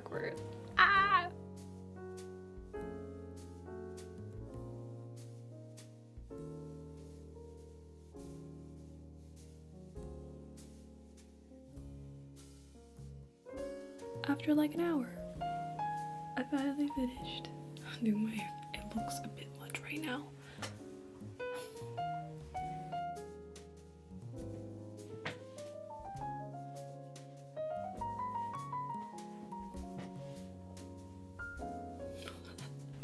awkward. Ah! After like an hour, I finally finished doing my hair. It looks a bit much right now.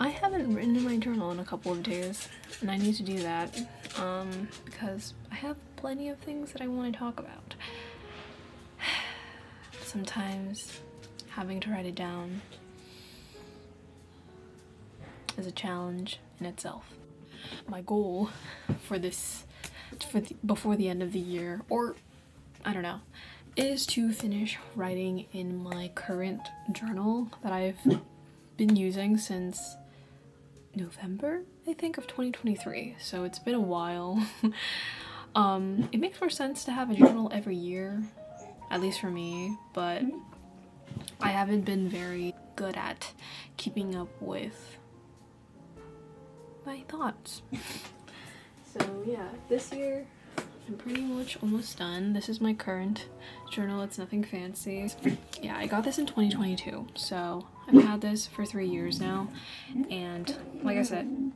I haven't written in my journal in a couple of days, and I need to do that because I have plenty of things that I want to talk about. Sometimes having to write it down is a challenge in itself. My goal for before the end of the year, or I don't know, is to finish writing in my current journal that I've been using since November, I think, of 2023. So it's been a while. It makes more sense to have a journal every year, at least for me, but I haven't been very good at keeping up with my thoughts. So yeah, this year I'm pretty much almost done. This is my current journal. It's nothing fancy. Yeah, I got this in 2022, so I've had this for 3 years now, and like I said,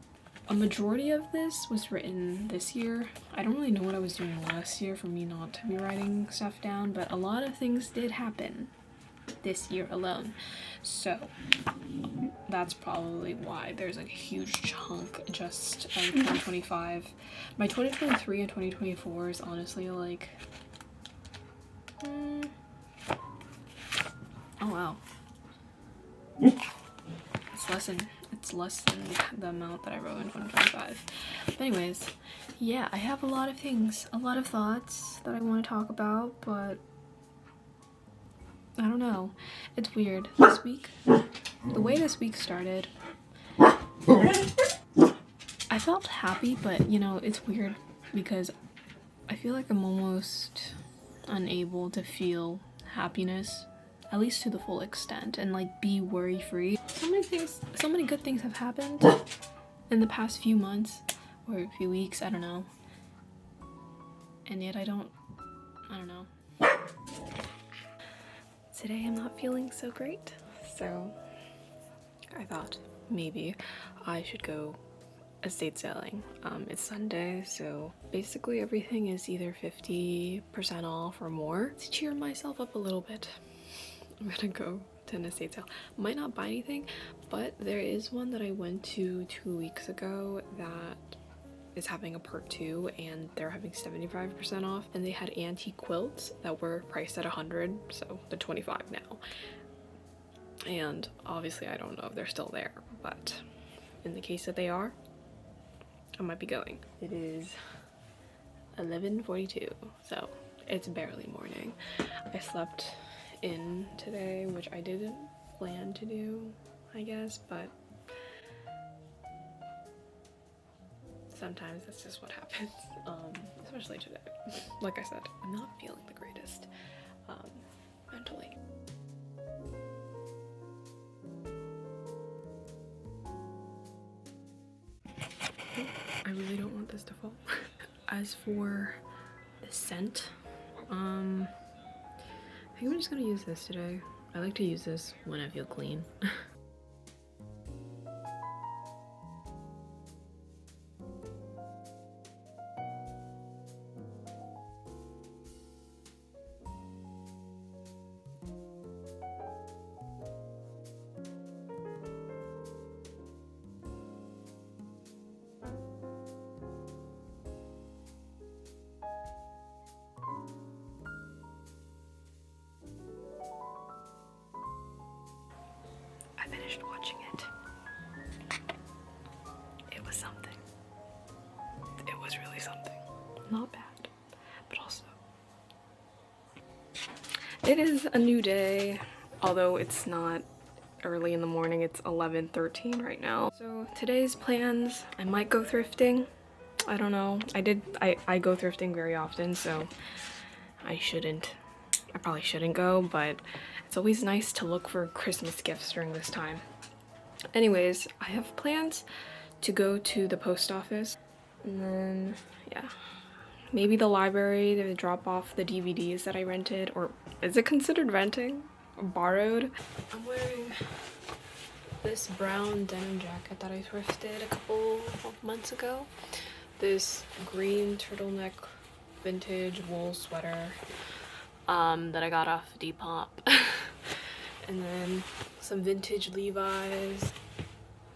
a majority of this was written this year. I don't really know what I was doing last year for me not to be writing stuff down, but a lot of things did happen this year alone. So that's probably why there's like a huge chunk just of 2025. My 2023 and 2024 is honestly like, oh wow. It's less than the amount that I wrote in 2025. But anyways, yeah, I have a lot of things, a lot of thoughts that I want to talk about, but I don't know. It's weird. This week, the way this week started, I felt happy, but you know, it's weird because I feel like I'm almost unable to feel happiness, at least to the full extent, and like be worry-free. So many good things have happened in the past few months or a few weeks, I don't know. And yet I don't know. Today I'm not feeling so great, so I thought maybe I should go estate sailing. It's Sunday, so basically everything is either 50% off or more. To cheer myself up a little bit, I'm gonna go to an estate sale. Might not buy anything, but there is one that I went to 2 weeks ago that is having a part 2, and they're having 75% off, and they had antique quilts that were priced at 100, so they're 25 now. And obviously I don't know if they're still there, but in the case that they are, I might be going. It is 11:42, so it's barely morning. I slept in today, which I didn't plan to do, I guess, but sometimes that's just what happens, especially today. Like I said, I'm not feeling the greatest mentally. I really don't want this to fall. As for the scent, I think I'm just gonna use this today. I like to use this when I feel clean. I finished watching it. It was something. It was really something. Not bad, but also. It is a new day, although it's not early in the morning. It's 11:13 right now. So today's plans, I might go thrifting. I don't know. I go thrifting very often, so I shouldn't I probably shouldn't go, but it's always nice to look for Christmas gifts during this time. Anyways, I have plans to go to the post office, and then, yeah, maybe the library to drop off the DVDs that I rented, or is it considered renting? Or borrowed? I'm wearing this brown denim jacket that I thrifted a couple of months ago. This green turtleneck vintage wool sweater that I got off Depop. And then some vintage Levi's,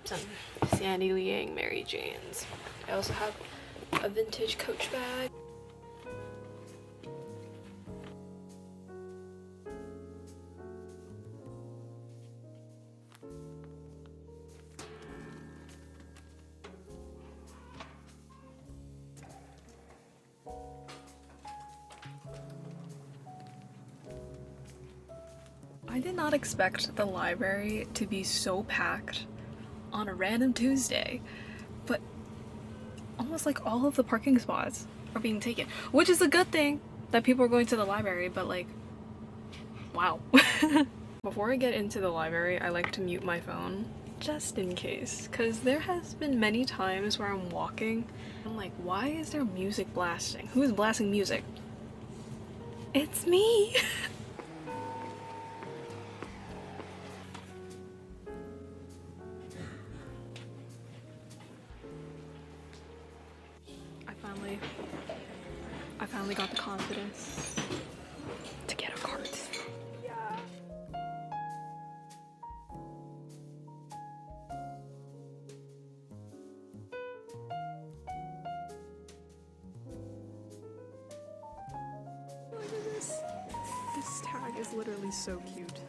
some Sandy Liang Mary Janes. I also have a vintage Coach bag. I did not expect the library to be so packed on a random Tuesday, but almost like all of the parking spots are being taken, which is a good thing that people are going to the library, but like, wow. Before I get into the library, I like to mute my phone just in case, because there has been many times where I'm walking, I'm like, why is there music blasting? Who is blasting music? It's me. I finally got the confidence to get a cart. Yeah. Look at this. This tag is literally so cute.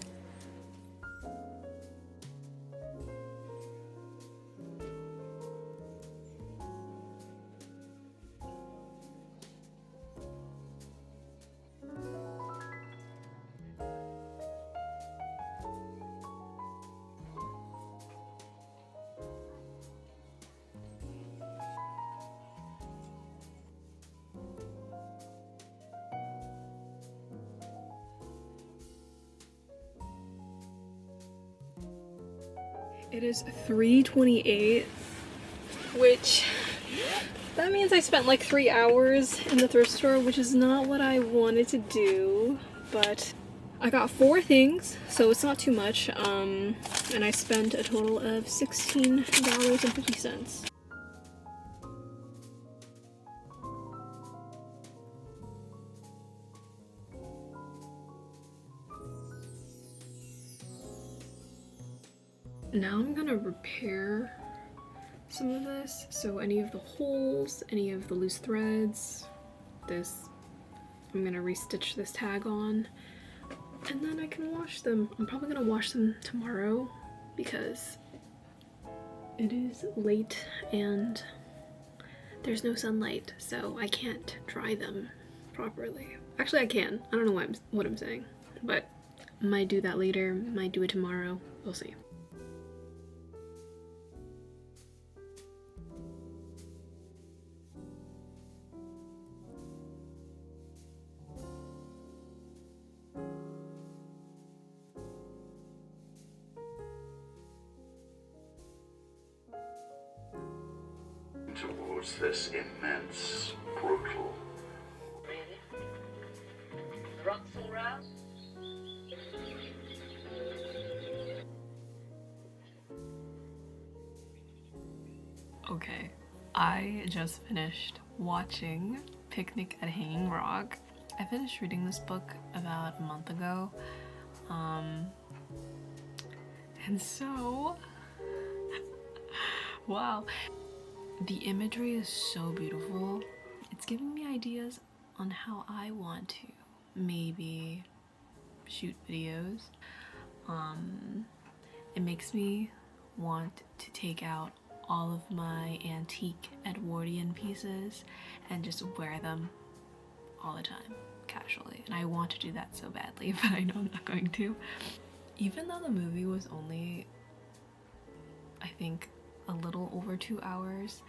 It is 3:28, which that means I spent like 3 hours in the thrift store, which is not what I wanted to do, but I got 4 things, so it's not too much, and I spent a total of $16.50. Now I'm gonna repair some of this, so any of the holes, any of the loose threads, this, I'm gonna restitch this tag on, and then I can wash them. I'm probably gonna wash them tomorrow because it is late and there's no sunlight, so I can't dry them properly. Actually, I can. I don't know what I'm saying, but might do that later, might do it tomorrow, we'll see. Towards this immense, brutal. Really? The rocks all round? Okay, I just finished watching Picnic at Hanging Rock. I finished reading this book about a month ago, and so, wow. The imagery is so beautiful. It's giving me ideas on how I want to maybe shoot videos. It makes me want to take out all of my antique Edwardian pieces and just wear them all the time, casually. And I want to do that so badly, but I know I'm not going to. Even though the movie was only, I think, a little over 2 hours,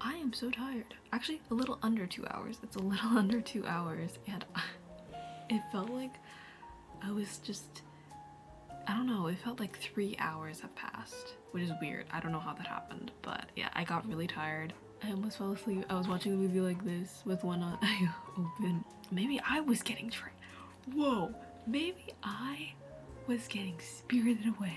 I am so tired. Actually, a little under 2 hours. It's a little under 2 hours, and It felt like I was just, I don't know, it felt like 3 hours have passed, which is weird. I don't know how that happened, but yeah, I got really tired. I almost fell asleep. I was watching a movie like this with one eye open. Maybe I was getting trained. Whoa, maybe I was getting spirited away.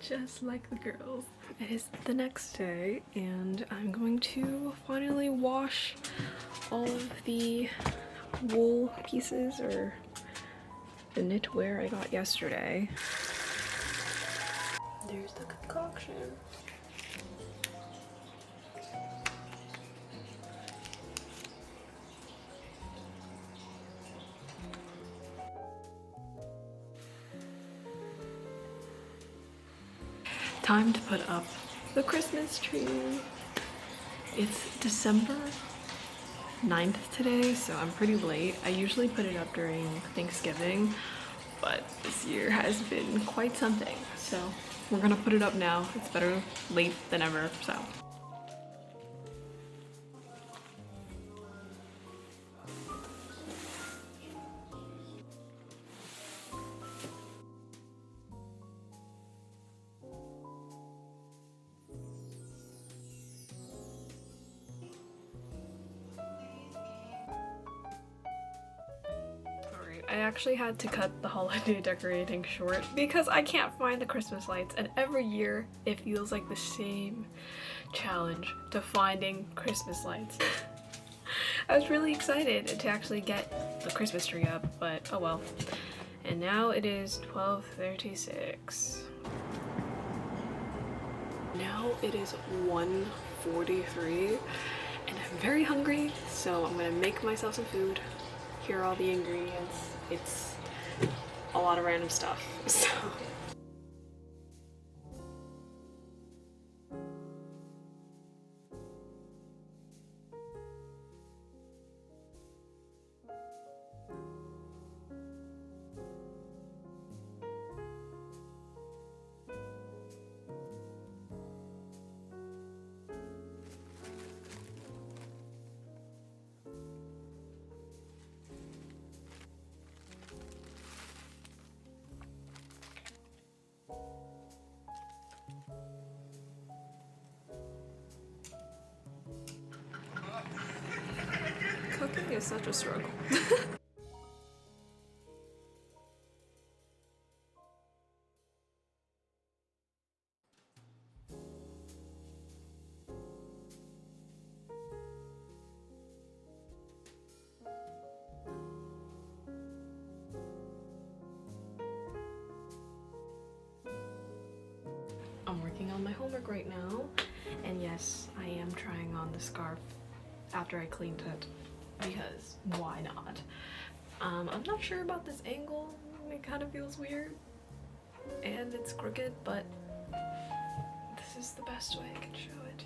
Just like the girls. It is the next day and I'm going to finally wash all of the wool pieces or the knitwear I got yesterday. There's the concoction. Time to put up the Christmas tree. It's December 9th today, so I'm pretty late. I usually put it up during Thanksgiving, but this year has been quite something. So we're gonna put it up now. It's better late than ever, so. I actually had to cut the holiday decorating short because I can't find the Christmas lights, and every year it feels like the same challenge to finding Christmas lights. I was really excited to actually get the Christmas tree up, but oh well. And now it is 12:36. Now it is 1:43 and I'm very hungry, so I'm gonna make myself some food. Here are all the ingredients. It's a lot of random stuff, so. Cooking is such a struggle. I'm working on my homework right now, and yes, I am trying on the scarf after I cleaned it, because why not? I'm not sure about this angle. It kind of feels weird, and it's crooked, but this is the best way I can show it.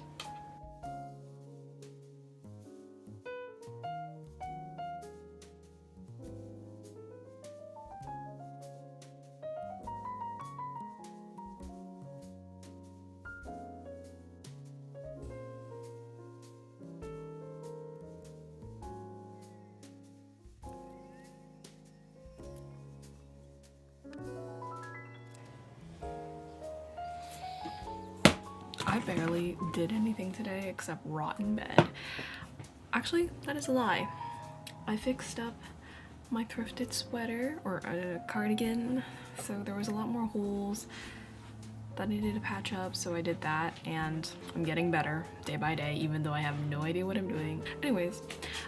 I barely did anything today except rot in bed. Actually, that is a lie. I fixed up my thrifted sweater, or a cardigan, so there was a lot more holes that needed to patch up, so I did that, and I'm getting better day by day, even though I have no idea what I'm doing. Anyways,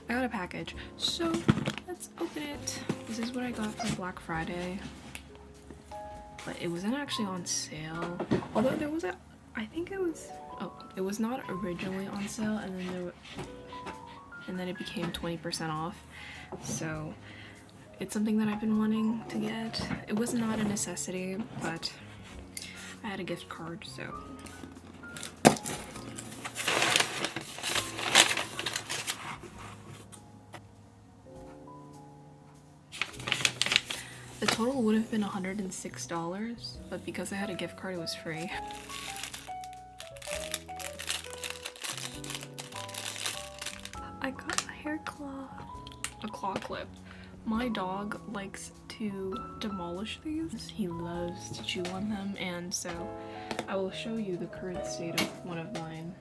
I got a package, so let's open it. This is what I got from Black Friday, but it wasn't actually on sale, although there was a, I think it was, oh, it was not originally on sale, and then it became 20% off. So it's something that I've been wanting to get. It was not a necessity, but I had a gift card, so. The total would have been $106, but because I had a gift card, it was free. I got a hair claw, a claw clip My dog likes to demolish these. He loves to chew on them, and so I will show you the current state of one of mine.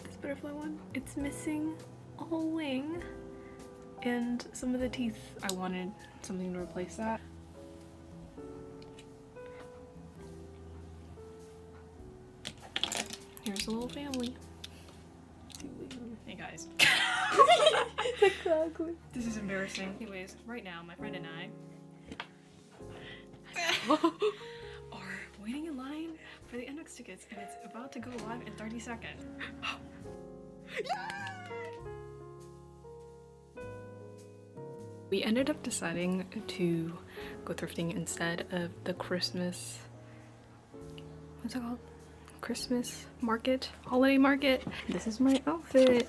This butterfly one, it's missing a whole wing and some of the teeth. I wanted something to replace that. Here's a little family. Hey guys. This is embarrassing. Anyways, right now my friend and I are waiting in line for the NX tickets, and it's about to go live in 30 seconds. We ended up deciding to go thrifting instead of the Christmas, what's it called? Christmas market, holiday market. This is my outfit.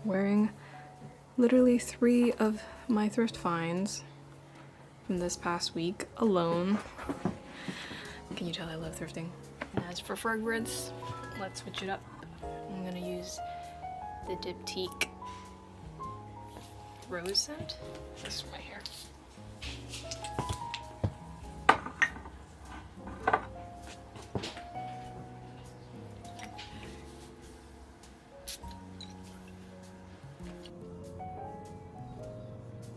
Wearing literally 3 of my thrift finds from this past week alone. Can you tell I love thrifting? And as for fragrance, let's switch it up. I'm gonna use the Diptyque rose scent. This is right here.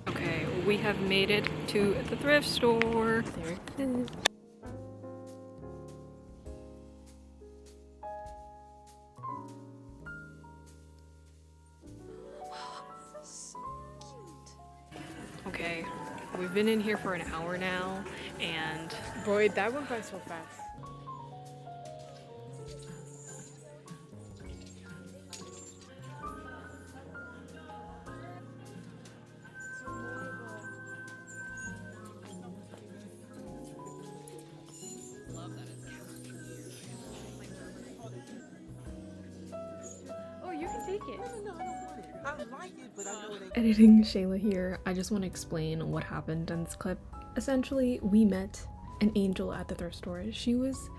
Okay, we have made it to the thrift store. There it is. Okay, we've been in here for an hour now, and Boy, that went by so fast. oh, you can take it. No, I don't want it. I like it, but I know it ain't. Editing Shayla here. I just want to explain what happened in this clip. Essentially, we met an angel at the thrift store. She was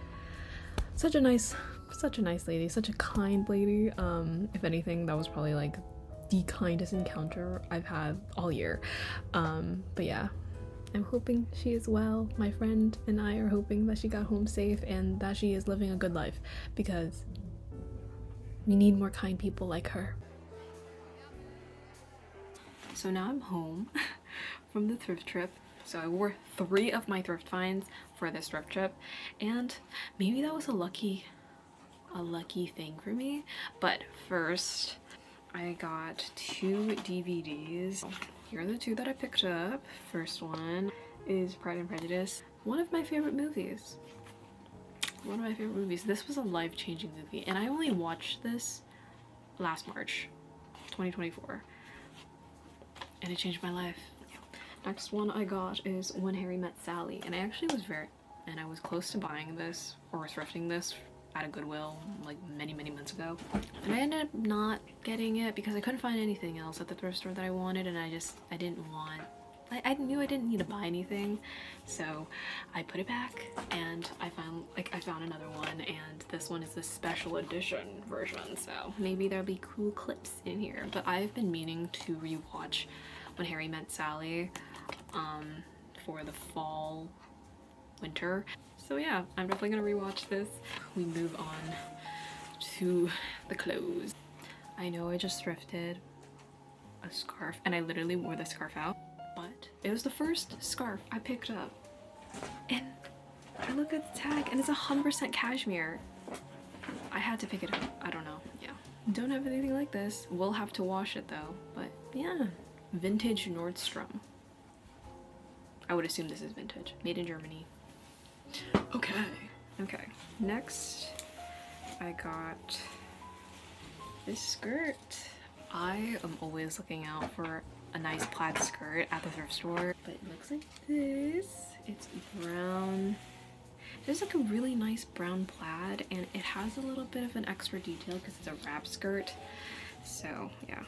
such a nice lady, such a kind lady. If anything, that was probably like the kindest encounter I've had all year. But yeah, I'm hoping she is well. My friend and I are hoping that she got home safe and that she is living a good life, because we need more kind people like her. So now I'm home from the thrift trip. So I wore 3 of my thrift finds for this thrift trip, and maybe that was a lucky thing for me. But first, I got 2 DVDs. Here are the 2 that I picked up. First one is Pride and Prejudice. One of my favorite movies. This was a life-changing movie, and I only watched this last March, 2024. And it changed my life. Next one I got is When Harry Met Sally, and I actually I was close to buying this or thrifting this at a Goodwill like many months ago, and I ended up not getting it because I couldn't find anything else at the thrift store that I wanted, and I knew I didn't need to buy anything, so I put it back, and I found another one, and this one is the special edition version, so maybe there'll be cool clips in here. But I've been meaning to rewatch When Harry Met Sally for the fall winter, so yeah, I'm definitely gonna rewatch this. We move on to the clothes. I know I just thrifted a scarf, and I literally wore the scarf out, but it was the first scarf I picked up, and I look at the tag and it's 100% cashmere. I had to pick it up. I don't know. Yeah, don't have anything like this. We'll have to wash it though. But yeah, vintage Nordstrom. I would assume this is vintage, made in Germany. Okay, next I got this skirt. I am always looking out for a nice plaid skirt at the thrift store, but it looks like this. It's brown. There's like a really nice brown plaid, and it has a little bit of an extra detail because it's a wrap skirt. So yeah,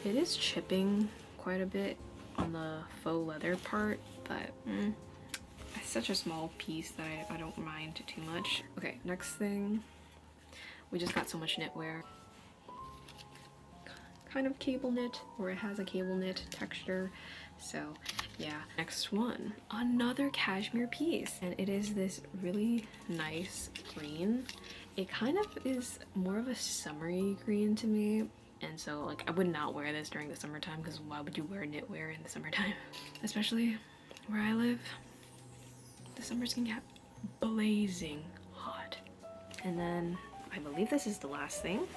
it is chipping quite a bit on the faux leather part, but it's such a small piece that I don't mind too much. Okay, next thing, we just got so much knitwear. kind of cable knit, or it has a cable knit texture. So yeah. Next one, another cashmere piece, and it is this really nice green. It kind of is more of a summery green to me, and so like I would not wear this during the summertime, because why would you wear knitwear in the summertime? Especially where I live, the summers can get blazing hot. And then I believe this is the last thing.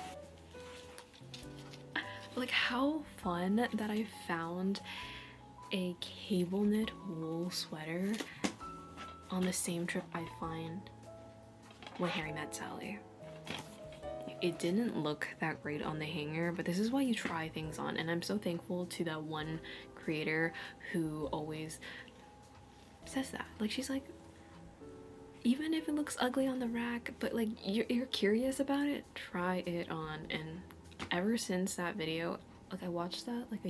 Like, how fun that I found a cable knit wool sweater on the same trip I find when Harry Met Sally. It didn't look that great on the hanger, but this is why you try things on, and I'm so thankful to that one creator who always says that. Like, she's like, even if it looks ugly on the rack, but like you're curious about it, try it on. And ever since that video, like I watched that like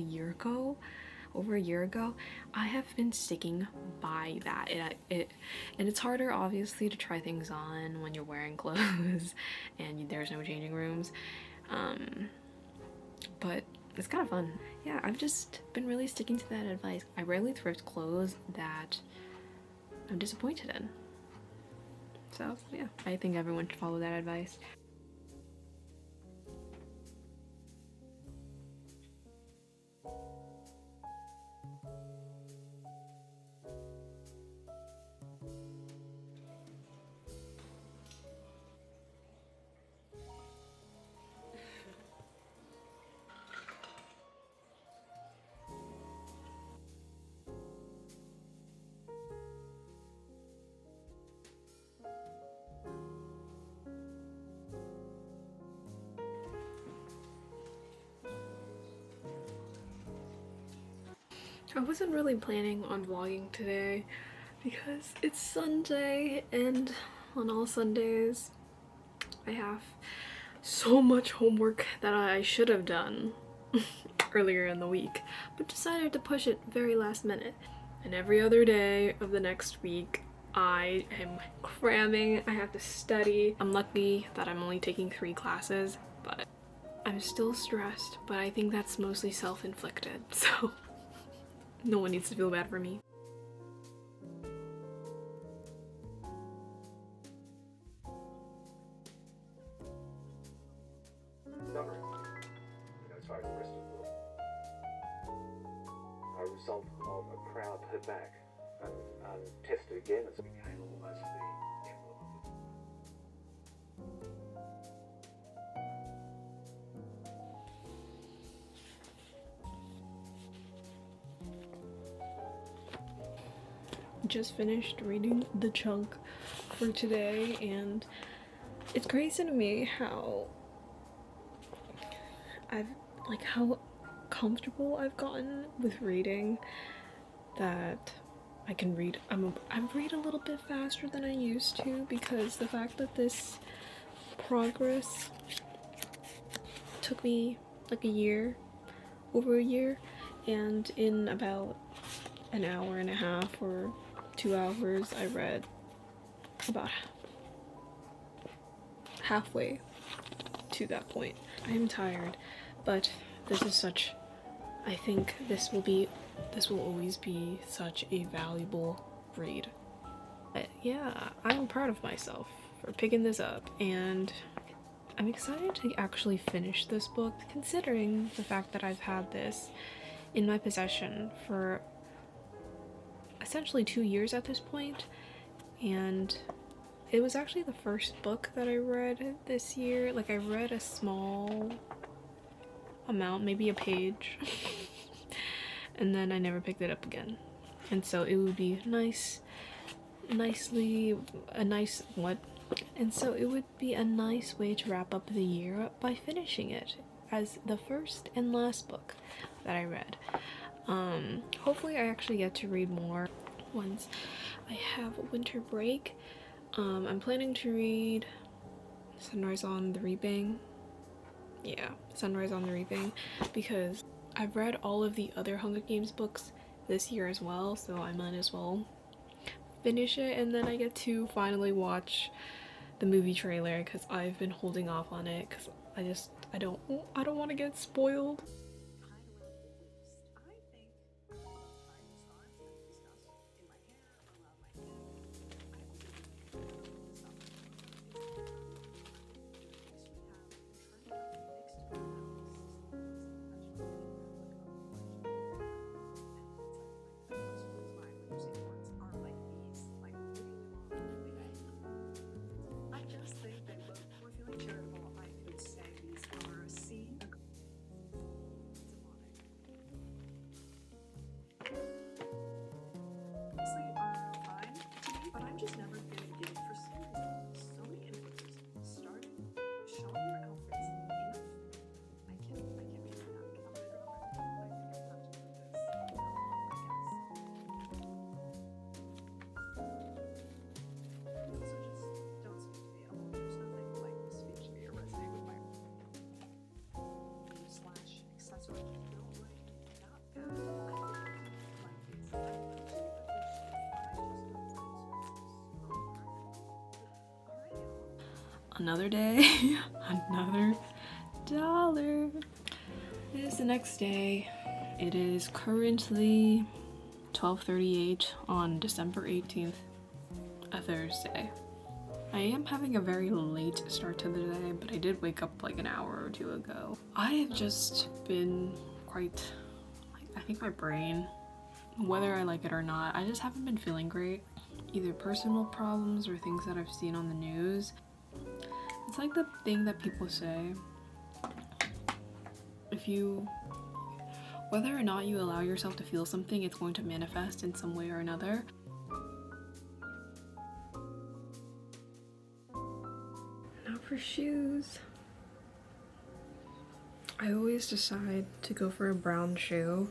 over a year ago, I have been sticking by that. And it's harder obviously to try things on when you're wearing clothes and there's no changing rooms, but it's kind of fun. Yeah, I've just been really sticking to that advice. I rarely thrift clothes that I'm disappointed in. So yeah, I think everyone should follow that advice. I wasn't really planning on vlogging today because it's Sunday, and on all Sundays I have so much homework that I should have done earlier in the week, but decided to push it very last minute. And every other day of the next week I am cramming, I have to study. I'm lucky that I'm only taking 3 classes, but I'm still stressed, but I think that's mostly self-inflicted, so no one needs to feel bad for me. Summer, as far as the rest of the world, a result of a crowd put back and tested again, as it became almost the emblem of the Just finished reading the chunk for today, and it's crazy to me how how comfortable I've gotten with reading, that I can read. I read a little bit faster than I used to, because the fact that this progress took me like over a year, and in about an hour and a half or 2 hours I read about halfway to that point. I am tired, but this is such, I think this will always be such a valuable read. But yeah, I'm proud of myself for picking this up, and I'm excited to actually finish this book, considering the fact that I've had this in my possession for essentially 2 years at this point, and it was actually the first book that I read this year. Like, I read a small amount, maybe a page, and then I never picked it up again. And so it would be and so it would be a nice way to wrap up the year by finishing it as the first and last book that I read. Hopefully I actually get to read more once I have winter break. I'm planning to read Sunrise on the Reaping. Yeah, Sunrise on the Reaping, because I've read all of the other Hunger Games books this year as well, so I might as well finish it, and then I get to finally watch the movie trailer, because I've been holding off on it because I don't want to get spoiled. Another day, another dollar. It is the next day. It is currently 12:38 on December 18th, a Thursday. I am having a very late start to the day, but I did wake up like an hour or two ago. I have just been quite, I think my brain, whether I like it or not, I just haven't been feeling great. Either personal problems or things that I've seen on the news. It's like the thing that people say, whether or not you allow yourself to feel something, it's going to manifest in some way or another. Now for shoes. I always decide to go for a brown shoe,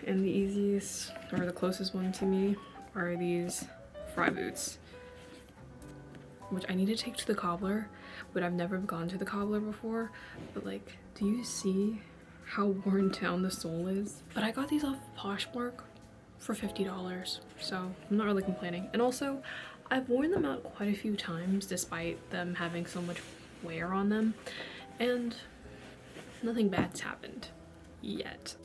and the easiest, or the closest one to me, are these Fry boots, which I need to take to the cobbler, but I've never gone to the cobbler before. But like, do you see how worn down the sole is? But I got these off Poshmark for $50, so I'm not really complaining. And also, I've worn them out quite a few times despite them having so much wear on them, and nothing bad's happened yet.